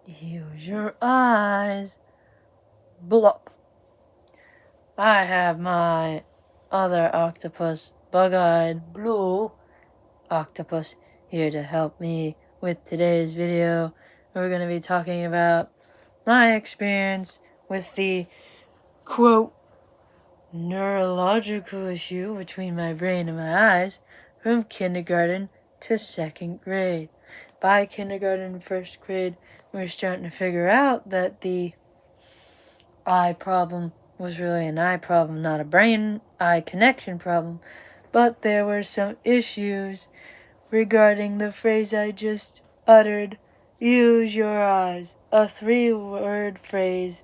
Use your eyes. Blop. I have my other octopus, bug-eyed blue octopus, here to help me with today's video. We're going to be talking about my experience with the, quote, neurological issue between my brain and my eyes from kindergarten to 2nd grade. By kindergarten and 1st grade, we were starting to figure out that the eye problem was really an eye problem, not a brain-eye connection problem. But there were some issues regarding the phrase I just uttered, use your eyes, a 3-word phrase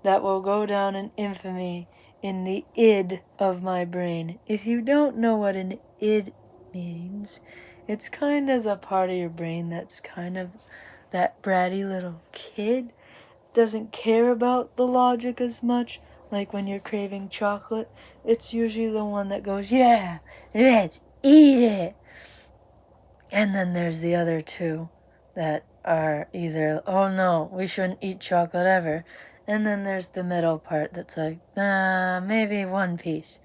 that will go down in infamy in the id of my brain. If you don't know what an id means, it's kind of the part of your brain that's kind of that bratty little kid, doesn't care about the logic as much. Like when you're craving chocolate, it's usually the one that goes, yeah, let's eat it. And then there's the other two that are either, oh no, we shouldn't eat chocolate ever. And then there's the middle part that's like, nah, maybe one piece.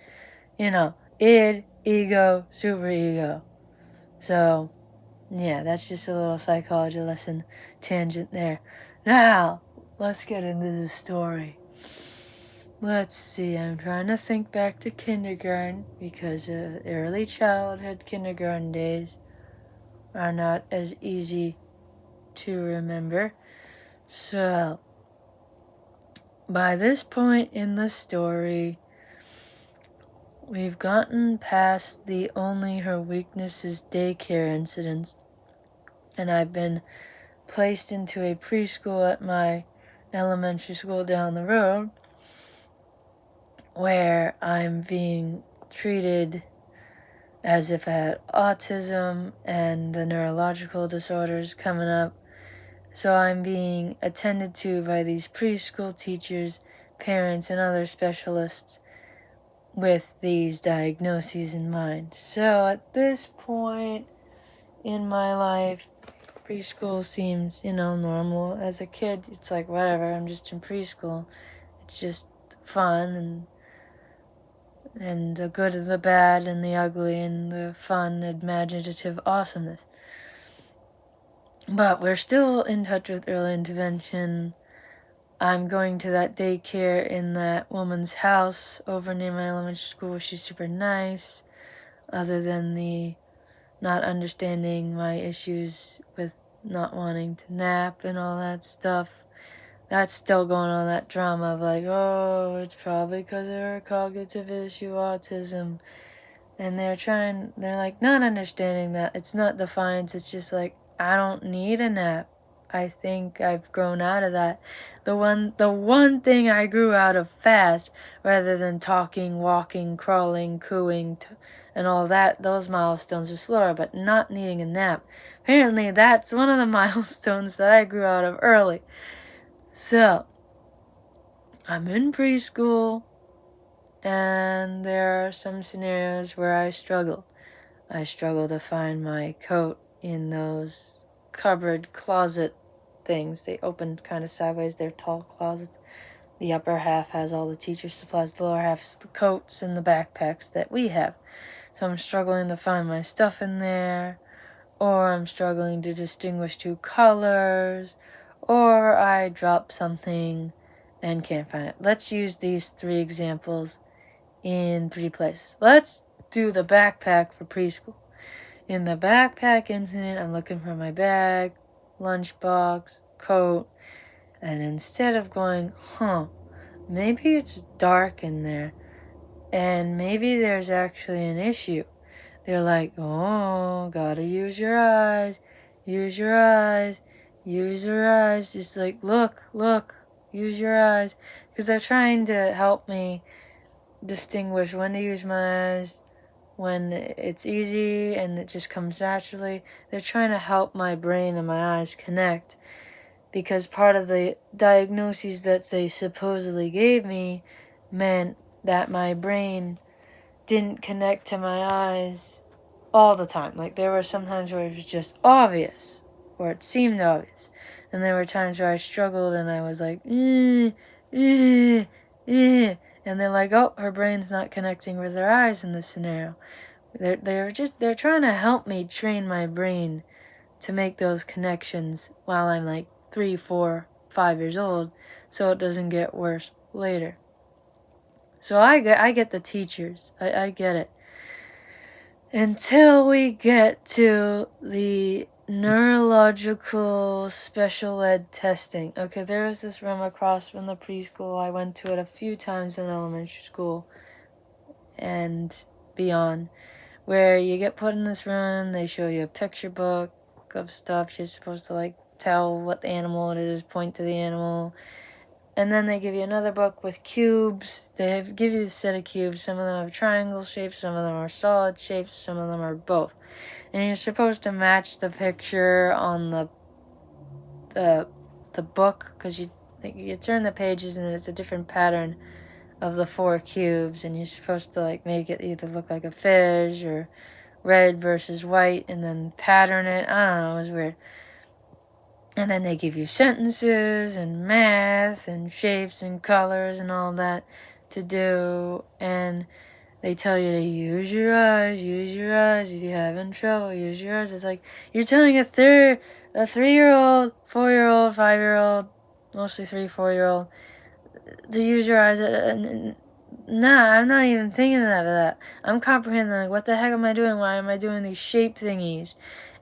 You know, id, ego, superego. So, yeah, that's just a little psychology lesson tangent there. Now, let's get into the story. Let's see, I'm trying to think back to kindergarten because early childhood kindergarten days are not as easy to remember. So, by this point in the story, we've gotten past the only her weakness is daycare incidents, and I've been placed into a preschool at my elementary school down the road where I'm being treated as if I had autism and the neurological disorders coming up. So I'm being attended to by these preschool teachers, parents, and other specialists with these diagnoses in mind. So at this point in my life, preschool seems, normal. As a kid, it's like, whatever, I'm just in preschool. It's just fun and the good and the bad and the ugly and the fun, imaginative awesomeness. But we're still in touch with early intervention. I'm going to that daycare in that woman's house over near my elementary school. She's super nice, other than the not understanding my issues with not wanting to nap and all that stuff. That's still going on, that drama of like, oh, it's probably because of her cognitive issue, autism. And they're like not understanding that it's not defiance, it's just like, I don't need a nap. I think I've grown out of that. The one thing I grew out of fast, rather than talking, walking, crawling, cooing, and all that, those milestones are slower, but not needing a nap. Apparently, that's one of the milestones that I grew out of early. So, I'm in preschool, and there are some scenarios where I struggle. I struggle to find my coat in those cupboard closet things. They open kind of sideways. They're tall closets. The upper half has all the teacher supplies. The lower half is the coats and the backpacks that we have. So I'm struggling to find my stuff in there, or I'm struggling to distinguish two colors, or I drop something and can't find it. Let's use these 3 examples in 3 places. Let's do the backpack for preschool. In the backpack incident, I'm looking for my bag, lunchbox, coat, and instead of going, maybe it's dark in there, and maybe there's actually an issue, they're like, oh, gotta use your eyes, use your eyes, use your eyes, just like, look, use your eyes, because they're trying to help me distinguish when to use my eyes, when it's easy and it just comes naturally. They're trying to help my brain and my eyes connect, because part of the diagnoses that they supposedly gave me meant that my brain didn't connect to my eyes all the time. Like, there were some times where it was just obvious, or it seemed obvious. And there were times where I struggled and I was like, eh, eh, eh. And they're like, oh, her brain's not connecting with her eyes in this scenario. They're trying to help me train my brain to make those connections while I'm like 3, 4, 5 years old, so it doesn't get worse later. So I get the teachers. I get it. Until we get to the neurological special ed testing. Okay, there was this room across from the preschool. I went to it a few times in elementary school and beyond, where you get put in this room, they show you a picture book of stuff. You're supposed to like tell what the animal it is, point to the animal. And then they give you another book with cubes. Give you a set of cubes. Some of them have triangle shapes, some of them are solid shapes, some of them are both. And you're supposed to match the picture on the book, because you turn the pages and it's a different pattern of the 4 cubes, and you're supposed to like make it either look like a fish or red versus white, and then pattern it. I don't know, it was weird. And then they give you sentences and math and shapes and colors and all that to do. And they tell you to use your eyes. If you're having trouble, use your eyes. It's like you're telling a 3-year-old, 4-year-old, 5-year-old, mostly 3, 4-year-old, to use your eyes. Nah, I'm not even thinking of that. I'm comprehending, like, what the heck am I doing? Why am I doing these shape thingies?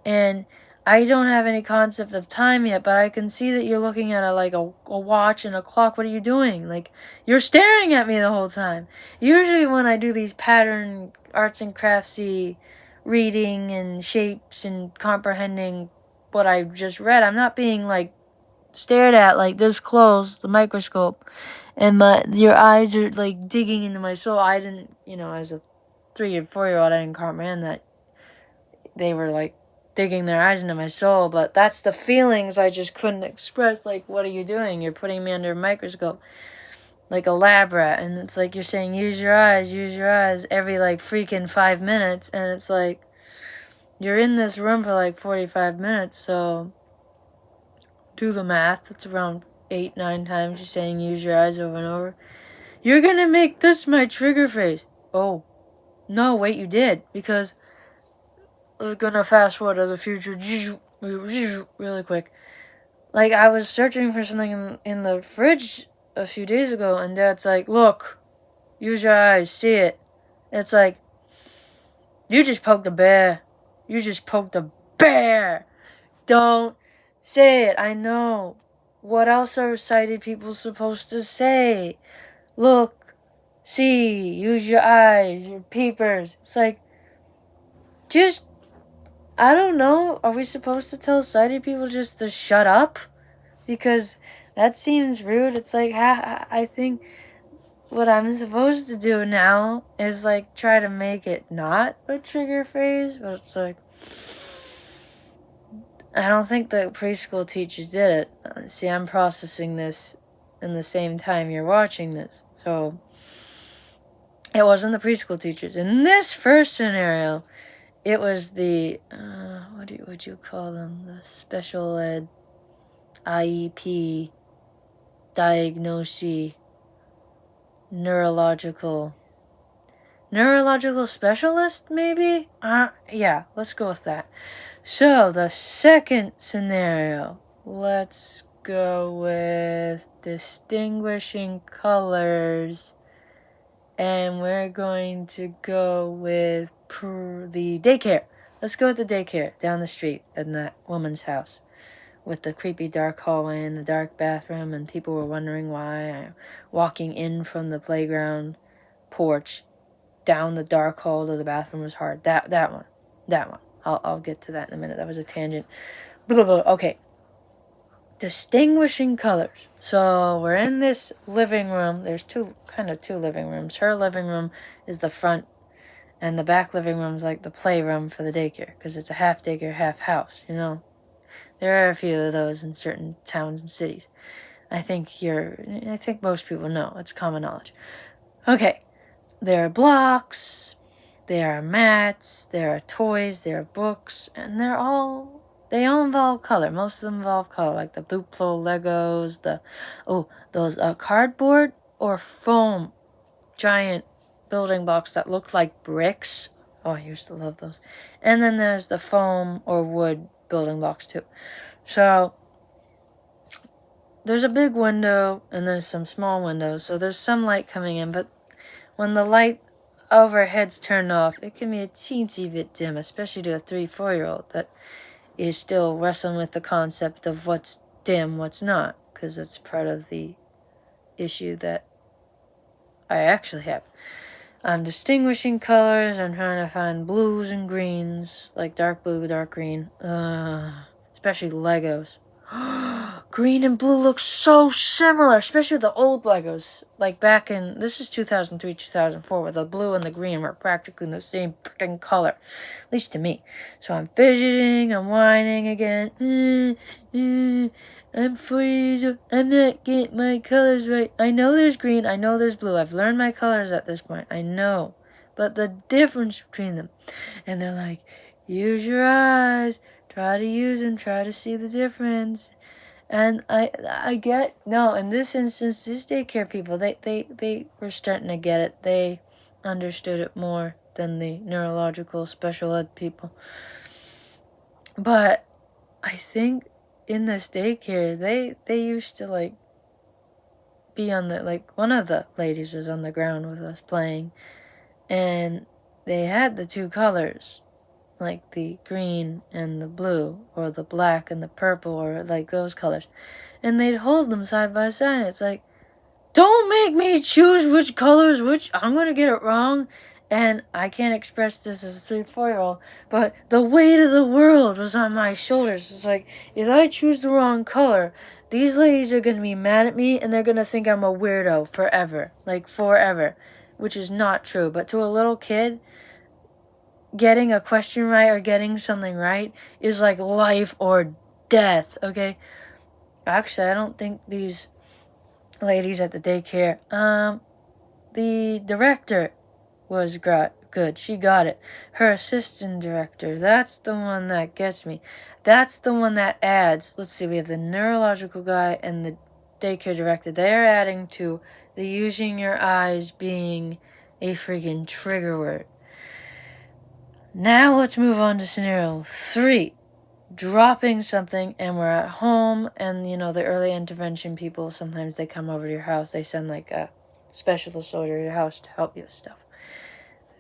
And I don't have any concept of time yet, but I can see that you're looking at a watch and a clock. What are you doing? Like, you're staring at me the whole time. Usually when I do these pattern arts and craftsy reading and shapes and comprehending what I just read, I'm not being like stared at like this close, the microscope, and your eyes are like digging into my soul. I didn't, as a 3 or 4-year-old, I didn't comprehend that they were like digging their eyes into my soul, but that's the feelings I just couldn't express. Like, what are you doing? You're putting me under a microscope like a lab rat, and it's like you're saying use your eyes every like freaking 5 minutes, and it's like you're in this room for like 45 minutes, so do the math. It's around 8, 9 times you're saying use your eyes over and over. You're gonna make this my trigger phrase. Oh, no, wait, you did, because we're gonna fast forward to the future really quick. Like, I was searching for something in the fridge a few days ago, and Dad's like, look, use your eyes, see it. It's like, you just poked a bear. Don't say it. I know. What else are sighted people supposed to say? Look, see, use your eyes, your peepers. It's like, just, I don't know. Are we supposed to tell sighted people just to shut up? Because that seems rude. It's like, I think what I'm supposed to do now is like try to make it not a trigger phrase, but it's like, I don't think the preschool teachers did it. See, I'm processing this in the same time you're watching this. So, it wasn't the preschool teachers. In this first scenario, it was the, what would you call them? The special ed, IEP, diagnosis, neurological specialist, maybe? Yeah, let's go with that. So, the second scenario, let's go with distinguishing colors, and we're going to go with the daycare. Let's go with the daycare down the street in that woman's house, with the creepy dark hallway and the dark bathroom, and people were wondering why I'm walking in from the playground porch down the dark hall to the bathroom was hard. That one. I'll get to that in a minute. That was a tangent. Blah, blah, blah. Okay. Distinguishing colors. So we're in this living room. There's two living rooms. Her living room is the front, and the back living room is like the playroom for the daycare, because it's a half daycare, half house, There are a few of those in certain towns and cities. I think most people know. It's common knowledge. Okay. There are blocks, there are mats, there are toys, there are books, and they're all they all involve color. Most of them involve color, like the Duplo Legos, those cardboard or foam giant building blocks that look like bricks. Oh, I used to love those. And then there's the foam or wood building blocks too. So there's a big window and there's some small windows. So there's some light coming in, but when the light overhead's turned off, it can be a teensy bit dim, especially to a 3-4-year-old that is still wrestling with the concept of what's dim, what's not, because it's part of the issue that I actually have. I'm distinguishing colors. I'm trying to find blues and greens, like dark blue, dark green. Especially Legos. Green and blue look so similar, especially the old Legos. Like back in, this is 2003, 2004, where the blue and the green were practically the same freaking color. At least to me. So I'm fidgeting, I'm whining again. I'm 4 years old. I'm not getting my colors right. I know there's green, I know there's blue. I've learned my colors at this point. I know. But the difference between them. And they're like, use your eyes. Try to use them. Try to see the difference. And I get, no, in this instance, these daycare people, they were starting to get it. They understood it more than the neurological special ed people. But I think in this daycare, they used to, like, be on the, like, one of the ladies was on the ground with us playing. And they had the two colors, like the green and the blue, or the black and the purple, or like those colors. And they'd hold them side by side. It's like, don't make me choose which colors, which I'm going to get it wrong. And I can't express this as a 3-4-year-old, but the weight of the world was on my shoulders. It's like, if I choose the wrong color, these ladies are going to be mad at me and they're going to think I'm a weirdo forever. Like, forever. Which is not true. But to a little kid, getting a question right or getting something right is like life or death, okay? Actually, I don't think these ladies at the daycare, the director was good. She got it. Her assistant director, that's the one that gets me. That's the one that adds. Let's see, we have the neurological guy and the daycare director. They're adding to the using your eyes being a freaking trigger word. Now let's move on to scenario 3. Dropping something and we're at home, and you know the early intervention people, sometimes they come over to your house. They send like a specialist over to your house to help you with stuff.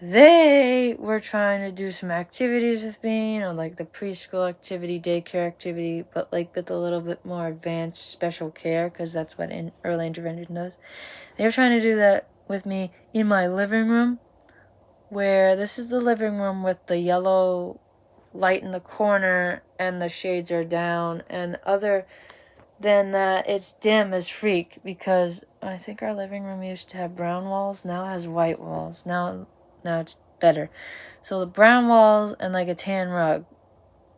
They were trying to do some activities with me, you know, like the preschool activity, daycare activity, but like with a little bit more advanced special care, because that's what early intervention does. They were trying to do that with me in my living room, where this is the living room with the yellow light in the corner and the shades are down, and other than that it's dim as freak, because I think our living room used to have brown walls, now it has white walls. Now it's better. So the brown walls and like a tan rug,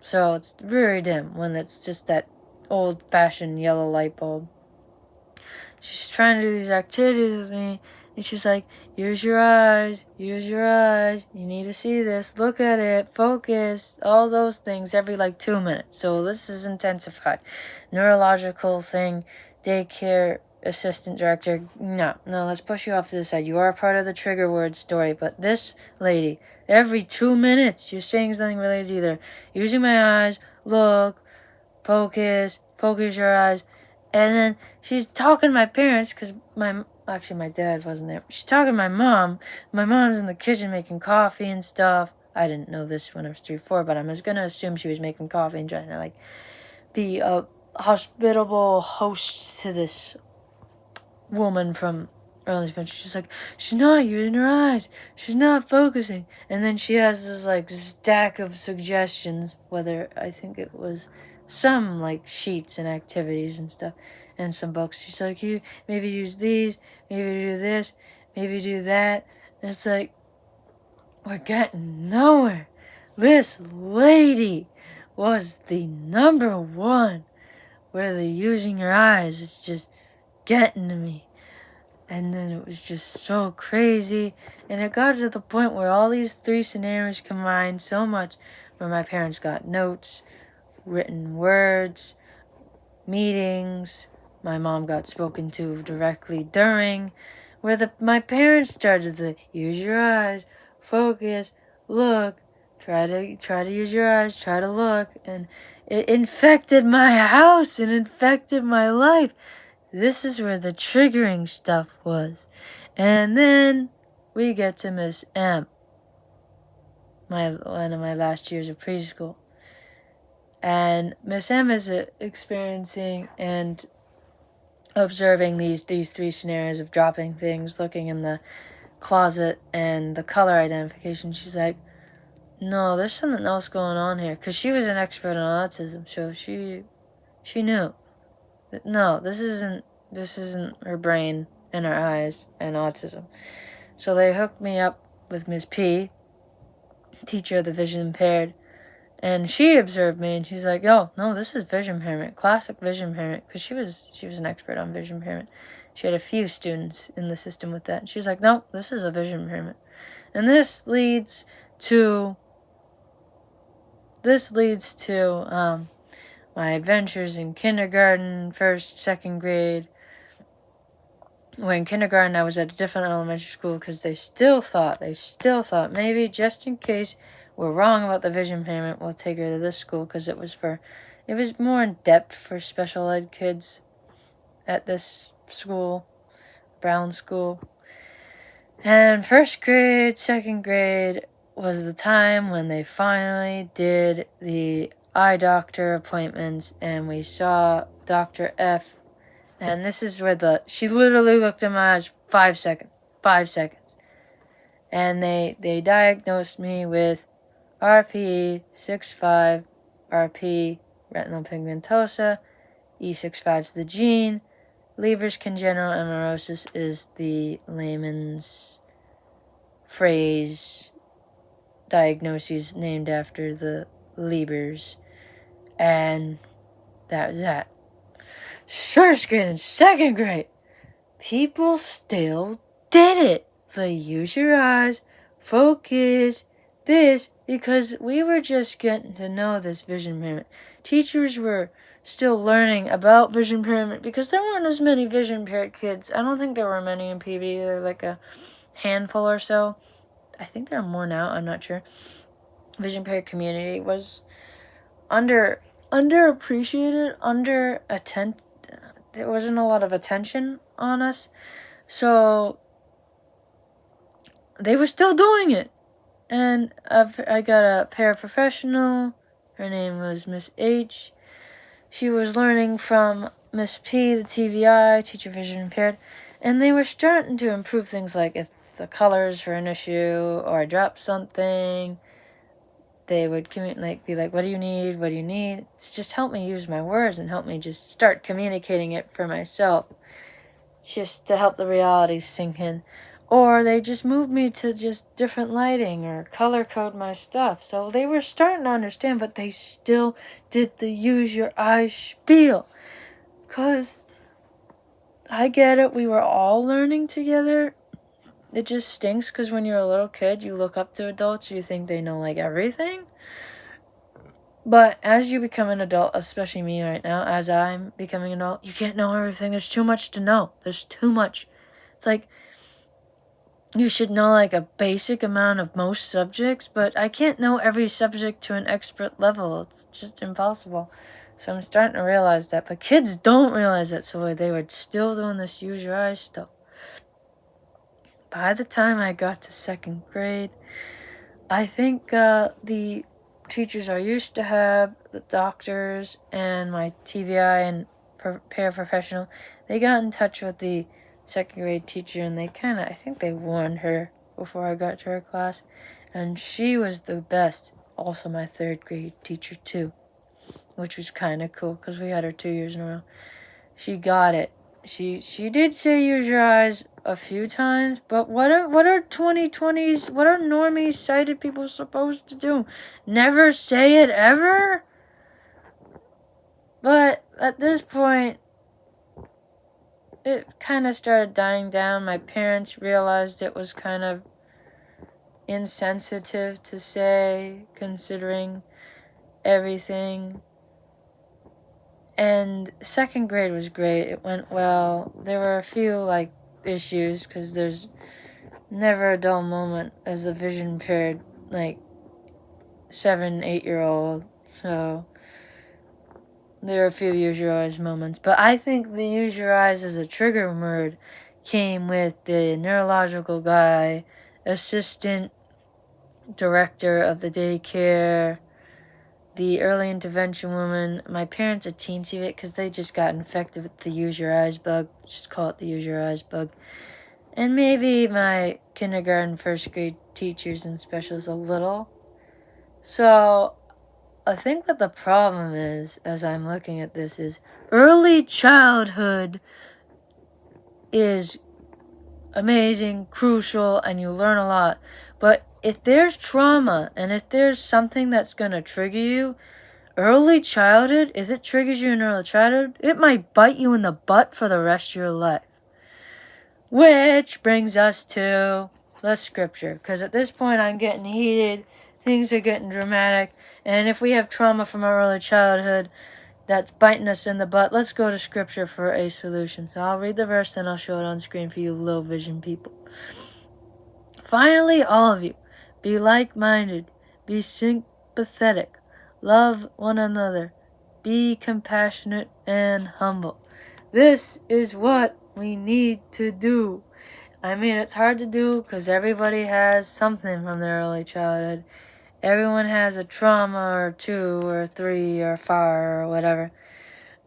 so it's very dim when it's just that old-fashioned yellow light bulb. She's trying to do these activities with me, and she's like, use your eyes, you need to see this, look at it, focus, all those things every like 2 minutes. So this is intensified. Neurological thing, daycare assistant director, no, let's push you off to the side. You are part of the trigger word story, but this lady, every 2 minutes, you're saying something related to either using my eyes, look, focus your eyes. And then she's talking to my parents, because my dad wasn't there. She's talking to my mom. My mom's in the kitchen making coffee and stuff. I didn't know this when I was 3-4, but I was going to assume she was making coffee and trying to like be a hospitable host to this woman from early intervention. She's like, she's not using her eyes. She's not focusing. And then she has this like stack of suggestions, whether I think it was some like sheets and activities and stuff and some books. She's like, you maybe use these, maybe do this, maybe do that. And it's like, we're getting nowhere. This lady was the number one where the using your eyes is just getting to me. And then it was just so crazy. And it got to the point where all these 3 scenarios combined so much, where my parents got notes, written words, meetings. My mom got spoken to directly during, where my parents started to use your eyes, focus, look, try to use your eyes, try to look, and it infected my house, it infected my life. This is where the triggering stuff was. And then we get to Miss M, one of my last years of preschool. And Miss M is experiencing and observing these three scenarios of dropping things, looking in the closet, and the color identification. She's like, no, there's something else going on here. Because she was an expert on autism, so she knew. No, this isn't her brain and her eyes and autism. So they hooked me up with Miss P, teacher of the vision impaired. And she observed me, and she's like, "Oh, no, this is vision impairment, classic vision impairment," because she was an expert on vision impairment. She had a few students in the system with that. And she's like, "No, this is a vision impairment," and this leads to my adventures in kindergarten, first, second grade. Well, in kindergarten, I was at a different elementary school because they still thought maybe just in case we're wrong about the vision impairment, we'll take her to this school because it was more in depth for special ed kids at this school, Brown School. And first grade, second grade was the time when they finally did the eye doctor appointments, and we saw Dr. F. And this is where she literally looked in my eyes 5 seconds. 5 seconds. And they diagnosed me with RP 65, RP, retinal pigmentosa, E65 is the gene, Leber's congenital amaurosis is the layman's phrase, diagnoses named after the Lebers. And that was that. First grade and second grade, people still did it. They use your eyes, focus, this, because we were just getting to know this vision impairment. Teachers were still learning about vision impairment because there weren't as many vision impaired kids. I don't think there were many in PB. There were like a handful or so. I think there are more now. I'm not sure. Vision impaired community was underappreciated, there wasn't a lot of attention on us. So they were still doing it. And I got a paraprofessional. Her name was Miss H. She was learning from Miss P, the TVI, teacher vision impaired. And they were starting to improve things like if the colors were an issue or I dropped something, they would be like, what do you need? What do you need? It's just help me use my words and help me just start communicating it for myself. Just to help the reality sink in. Or they just moved me to just different lighting or color code my stuff. So they were starting to understand, but they still did the use your eyes spiel. Because I get it, we were all learning together. It just stinks because when you're a little kid, you look up to adults, you think they know like everything. But as you become an adult, especially me right now, as I'm becoming an adult, you can't know everything. There's too much to know. There's too much. It's like, you should know like a basic amount of most subjects, but I can't know every subject to an expert level. It's just impossible. So I'm starting to realize that. But kids don't realize that, so they were still doing this use your eyes stuff. By the time I got to second grade, I think the teachers I used to have, the doctors and my TVI and paraprofessional, they got in touch with the second grade teacher, and I think they warned her before I got to her class, and she was the best. Also my third grade teacher too, which was kind of cool because we had her 2 years in a row. She got it. She did say use your eyes a few times, but what are 2020s, what are normies, sighted people supposed to do? Never say it ever? But at this point, it kind of started dying down. My parents realized it was kind of insensitive to say, considering everything. And second grade was great. It went well. There were a few, issues, because there's never a dull moment as a vision impaired, 7, 8-year-old. So there are a few use your eyes moments. But I think the use your eyes as a trigger word came with the neurological guy, assistant director of the daycare, the early intervention woman. My parents are teensy of it because they just got infected with the use your eyes bug. Just call it the use your eyes bug. And maybe my kindergarten, first grade teachers and specials a little. So I think what the problem is, as I'm looking at this, is early childhood is amazing, crucial, and you learn a lot. But if there's trauma and if there's something that's going to trigger you, early childhood, if it triggers you in early childhood, it might bite you in the butt for the rest of your life. Which brings us to the scripture. Because at this point I'm getting heated, things are getting dramatic, and if we have trauma from our early childhood that's biting us in the butt, let's go to scripture for a solution. So I'll read the verse, then I'll show it on screen for you low vision people. Finally, all of you, be like-minded, be sympathetic, love one another, be compassionate and humble. This is what we need to do. I mean, it's hard to do because everybody has something from their early childhood. Everyone has a trauma or 2 or 3 or 4 or whatever.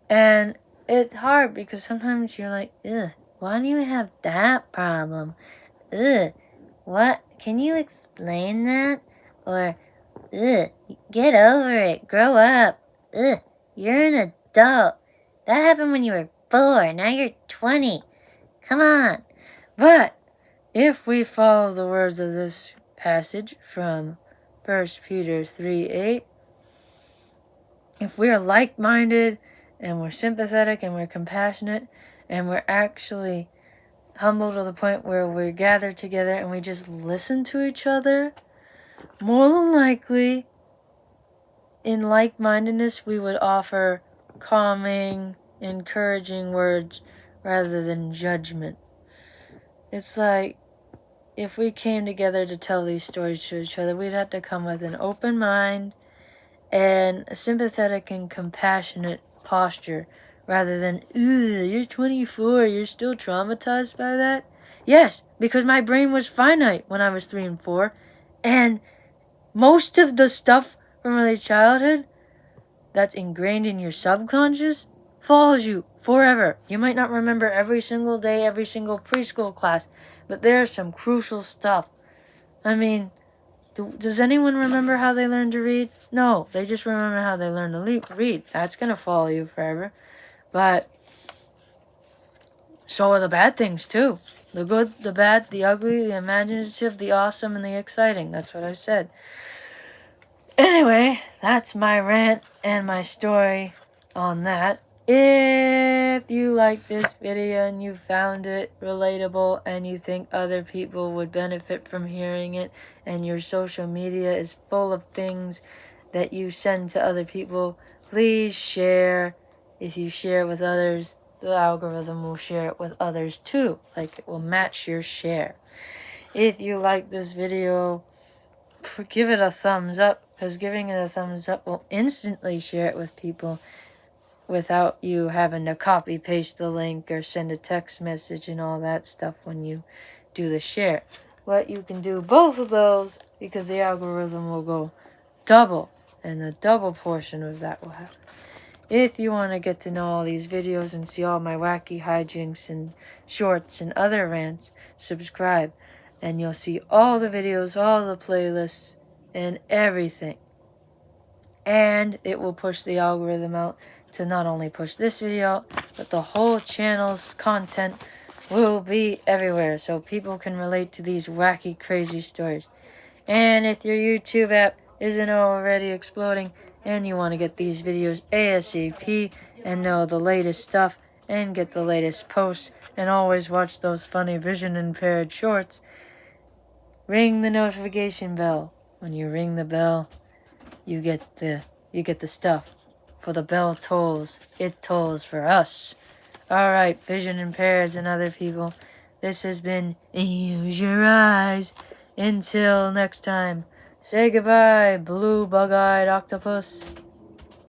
And it's hard because sometimes you're like, ugh, why do you have that problem? Ugh, what? Can you explain that? Or, ugh, get over it, grow up. Ugh, you're an adult. That happened when you were 4, now you're 20. Come on. But if we follow the words of this passage from 1 Peter 3:8, if we're like-minded and we're sympathetic and we're compassionate and we're actually humble to the point where we're gathered together and we just listen to each other, more than likely, in like-mindedness, we would offer calming, encouraging words rather than judgment. It's like, if we came together to tell these stories to each other, we'd have to come with an open mind and a sympathetic and compassionate posture rather than, you're 24, you're still traumatized by that? Yes, because my brain was finite when I was 3 and 4, and most of the stuff from early childhood that's ingrained in your subconscious follows you forever. You might not remember every single day, every single preschool class, but there's some crucial stuff. I mean, does anyone remember how they learned to read? No, they just remember how they learned to read. That's going to follow you forever. But so are the bad things too. The good, the bad, the ugly, the imaginative, the awesome, and the exciting. That's what I said. Anyway, that's my rant and my story on that. If you like this video and you found it relatable and you think other people would benefit from hearing it, and your social media is full of things that you send to other people, please share. If you share it with others, the algorithm will share it with others too. Like, it will match your share. If you like this video, give it a thumbs up, because giving it a thumbs up will instantly share it with people without you having to copy paste the link or send a text message and all that stuff when you do the share. But you can do both of those because the algorithm will go double, and the double portion of that will happen. If you want to get to know all these videos and see all my wacky hijinks and shorts and other rants, subscribe, and you'll see all the videos, all the playlists, and everything. And it will push the algorithm out to not only push this video out, but the whole channel's content will be everywhere, so people can relate to these wacky, crazy stories. And if your YouTube app isn't already exploding and you want to get these videos ASAP and know the latest stuff and get the latest posts and always watch those funny vision impaired shorts, ring the notification bell. When you ring the bell, you get the stuff for the bell tolls. It tolls for us. Alright, vision impaired and other people. This has been Use Your Eyes. Until next time, say goodbye, blue bug-eyed octopus.